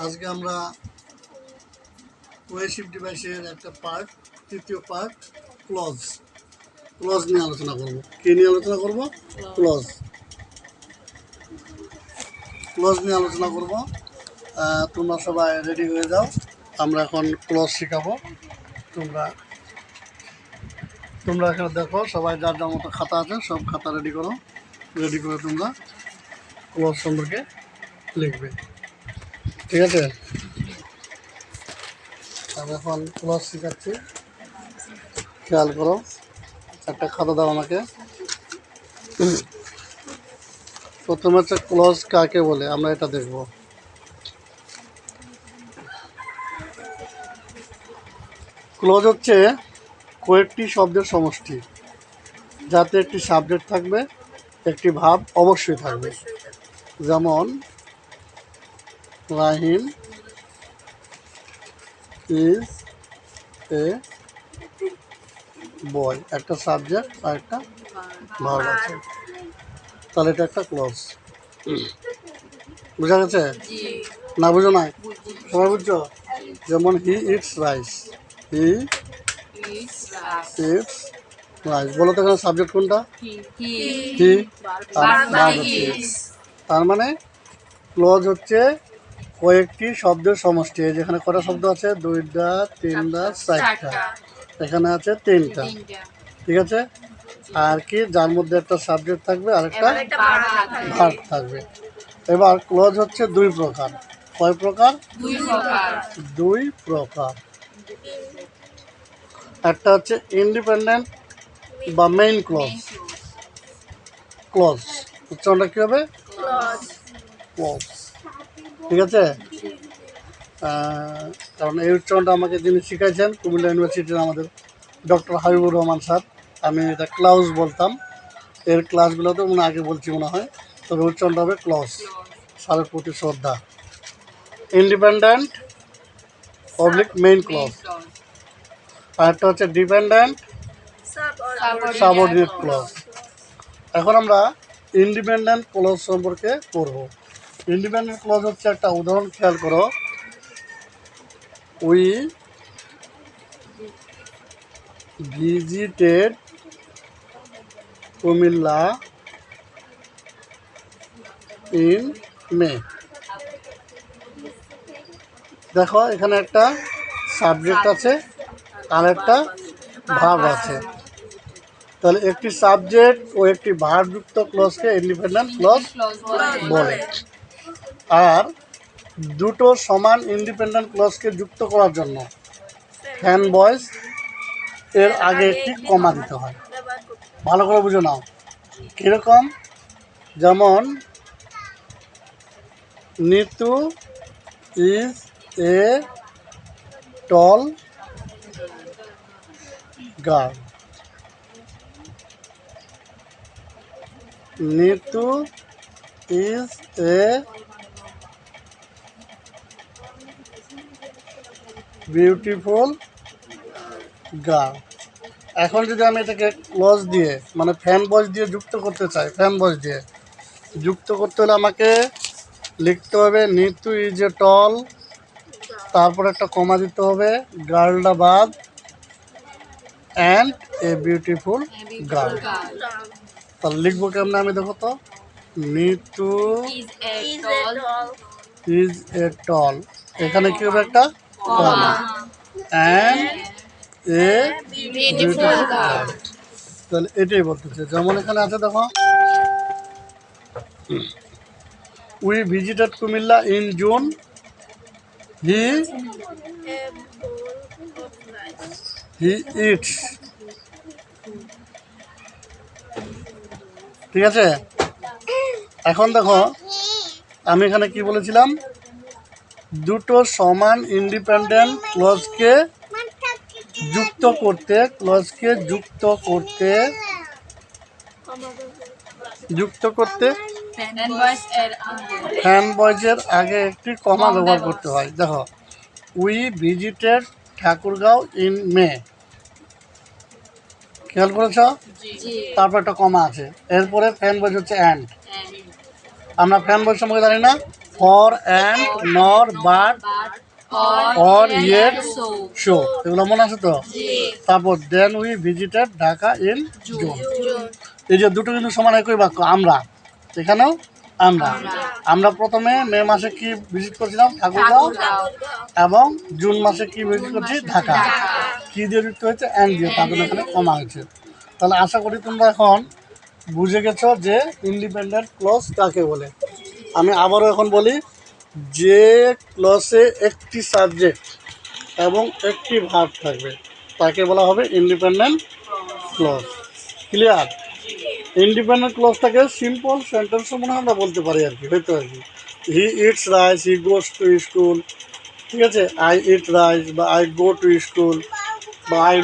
আজকে আমরা কোহেসিভ ডিভাইসের একটা পার্ট, তৃতীয় পার্ট ক্লজ ক্লজ নিয়ে আলোচনা করব। কি নিয়ে আলোচনা করব? ক্লজ ক্লজ নিয়ে আলোচনা করব। তোমরা সবাই রেডি হয়ে যাও, আমরা এখন ক্লজ শেখাবো। তোমরা তোমরা এখানে দেখো, সবাই যার যার মতো খাতা আছে সব খাতা রেডি করো। রেডি করে তোমরা ক্লজ সম্পর্কে লিখবে, ঠিক আছে? আমি এখন ক্লজ শেখাচ্ছি, খেয়াল করো। একটা খাতা দাও আমাকে। প্রথমে হচ্ছে ক্লজ কাকে বলে আমরা এটা দেখব। ক্লজ হচ্ছে কয়েকটি শব্দের সমষ্টি, যাতে একটি সাবজেক্ট থাকবে, একটি ভাব অবশ্যই থাকবে। যেমন রাহিম ইজ এ বয়, একটা সাবজেক্ট আর একটা ভাব আছে, তাহলে এটা একটা ক্লজ। বোঝা গেছে? না বুঝো নাই? সবাই বুঝছো? যেমন he eats rice, he eats rice. বলো তো এখানে সাবজেক্ট কোনটা? হি আর ভার্ব হচ্ছে ইটস। তার মানে ক্লজ হচ্ছে কয়েকটি শব্দের সমষ্টি। যেখানে কটা শব্দ আছে? দুইটা, তিনটা, চারটা। এখানে আছে তিনটা, ঠিক আছে? আর কি, যার মধ্যে একটা সাবজেক্ট থাকবে আর একটা ভার্ব থাকবে। এবার ক্লজ হচ্ছে দুই প্রকার। কয় প্রকার? দুই প্রকার। একটা হচ্ছে ইন্ডিপেন্ডেন্ট বা মেইন ক্লজ। ক্লজ উচ্চারণটা কী হবে? ক্লজ, ঠিক আছে? কারণ এই উচ্চারণটা আমাকে যিনি শিখাইছেন কুমিল্লা ইউনিভার্সিটির আমাদের ডক্টর হাবিবুর রহমান স্যার। আমি এটা ক্লাউজ বলতাম, এর ক্লাসগুলোতে মনে আগে বলছি মনে হয়, তবে উচ্চারণটা হবে ক্লজ। স্যারের প্রতি শ্রদ্ধা। Independent public main clause. আর একটা হচ্ছে ডিপেন্ডেন্ট সাবঅর্ডিনেট ক্লজ। এখন আমরা ইন্ডিপেন্ডেন্ট ক্লজ সম্পর্কে পড়ব। ইন্ডিপেন্ডেন্ট ক্লজ হচ্ছে একটা উদাহরণ, খেয়াল করো। We visited Comilla in May. দেখো এখানে একটা সাবজেক্ট আছে আর একটা ভার্ব আছে। তাহলে একটি সাবজেক্ট ও একটি ভার্বযুক্ত ক্লজকে ইন্ডিপেন্ডেন্ট ক্লজ বলে। আর দুটো সমান ইন্ডিপেন্ডেন্ট ক্লজকে যুক্ত করার জন্য ফ্যান ভয়েস এর আগে একটি কমা দিতে হয়। ভালো করে বুঝে নাও কীরকম। যেমন Nitu is a ton girl. Nitu is a beautiful girl. এখন যদি আমি এটাকে ক্লজ দিয়ে মানে ফ্যান ভয়েস দিয়ে যুক্ত করতে চাই, ফ্যান ভয়েস দিয়ে যুক্ত করতে হলে আমাকে লিখতে হবে নিতু ইজ এ টল, তারপর একটা কমা দিতে হবে, গার্লটা বাদ, অ্যান্ড এ বিউটিফুল গার্ল। তাহলে লিখবো কেমন আমি দেখো তো। নিতু ইজ এ টল, এখানে কি হবে? একটা কমা, অ্যান্ড এ বিউটিফুল গার্ল। তাহলে এটাই বলতেছে। যেমন এখানে আছে দেখো, we visited Comilla in June, he eats, ঠিক আছে? এখন দেখো আমি এখানে কি বলেছিলাম, দুটো সমান ইন্ডিপেন্ডেন্ট ক্লজকে যুক্ত করতে ফ্যান ভয়েসের আগে একটি কমা ব্যবহার করতে হয়। দেখো, we visited Thakurgaon in May, খেয়াল করেছ? তারপর একটা কমা আছে, এরপরে ফ্যান ভয়েস হচ্ছে অ্যান্ড। আমরা ফ্যান ভয়েস সম্পর্কে জানি না, for and, nor, but, or, yet, so, এগুলো মনে আছে তো? তারপর then we visited Dhaka in June. এই যে দুটো কিন্তু সমান একই বাক্য। আমরা, এখানেও আমরা। আমরা প্রথমে মে মাসে কি ভিজিট করছিলাম? ঠাকুরগাঁও। এবং জুন মাসে কি ভিজিট করছি? ঢাকা। কি দিয়ে যুক্ত হয়েছে? অ্যান্ড দিয়ে, তার জন্য এখানে কমা হয়েছে। তাহলে আশা করি তোমরা এখন বুঝে গেছো যে ইন্ডিপেন্ডেন্ট ক্লজ কাকে বলে। আমি আবারও এখন বলি, যে ক্লজে একটি সাবজেক্ট এবং একটি ভার্ব থাকবে তাকে বলা হবে ইন্ডিপেন্ডেন্ট ক্লজ। ক্লিয়ার? ইন্ডিপেন্ডেন্ট ক্লজটাকে সিম্পল সেন্টেন্সও মনে হয় আমরা বলতে পারি আর কি, হয়তো আর কি। He eats rice, he goes to school, ঠিক আছে? আই ইট রাইস বা আই গো টু স্কুল বা আই